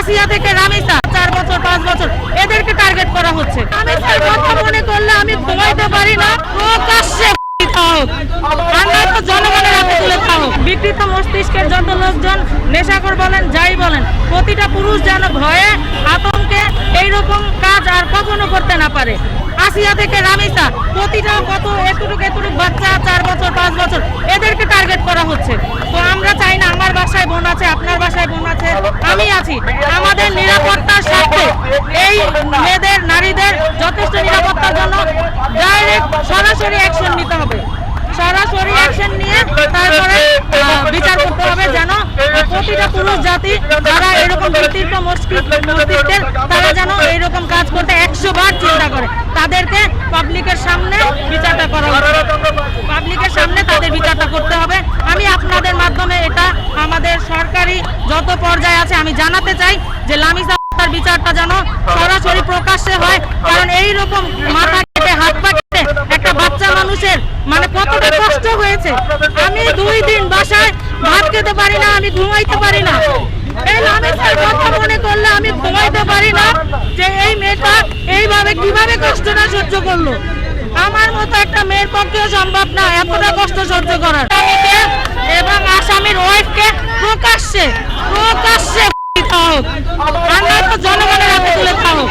আসিয়া থেকে রামিসা 4 বছর 5 বছর এদেরকে টার্গেট করা হচ্ছে। রামিসার কথা মনে করলে আমি ঘুমাইতে পারি না। প্রকাশ্যে আমরা তো জনগণের হাতে তুলে খাও। বিকৃত মস্তিষ্কের যত লোকজন নেশাখোর বলেন যাই বলেন, প্রতিটা পুরুষ যেন ভয়ে আতঙ্কে এইরকম কাজ আর কখনো করতে না পারে। আসিয়া থেকে রামিসা প্রতিটা কত এতটুকু বাচ্চা 4 বছর 5 বছর এদেরকে টার্গেট করা হচ্ছে। তো আমরা চাই না আমার বাসায় বোন আছে, আপনার বাসায় বোন আছে, আমি আছি, আমাদের নিরাপত্তার স্বার্থে এই মেয়েদের নারীদের যথেষ্ট নিরাপত্তার জন্য ডাইরেক্ট সরাসরি অ্যাকশন নিতে হবে। সরাসরি অ্যাকশন নিয়ে তারপরে বিচার করতে হবে, যেন প্রতিটা পুরুষ জাতি যারা এরকম বিকৃত মস্তিষ্কের তারা যেন এইরকম কাজ করতে 100 বার চিন্তা করে। তাদেরকে পাবলিকের সামনে বিচারটা করা হবে, পাবলিকের সামনে তাদের বিচারটা করতে হবে। আমি আপনাদের মাধ্যমে এটা আমাদের সরকারি যত পর্যায়ে আছে আমি জানাতে চাই যে লামিসা তার বিচারটা যেন সরাসরি প্রকাশ্যে হয়। কারণ এইরকম মাথা কেটে হাত পা কেটে একটা বাচ্চা মানুষের মানে কতটা কষ্ট হয়েছে। আমি 2 দিন বাসায় ভাত খেতে পারি না, আমি ঘুমাইতে পারি না। এই লামিসার কথা মনে করলে আমি ঘুমাইতে পারি না যে এই মেয়েটা এইভাবে কিভাবে কষ্টটা সহ্য করলো। আমার মতো একটা মেয়ের পক্ষেও সম্ভব না এতটা কষ্ট সহ্য করার। এবং আসামির ওয়াইফকে প্রকাশ্যে আমরা তো জনগণের হাতে তুলে খাও।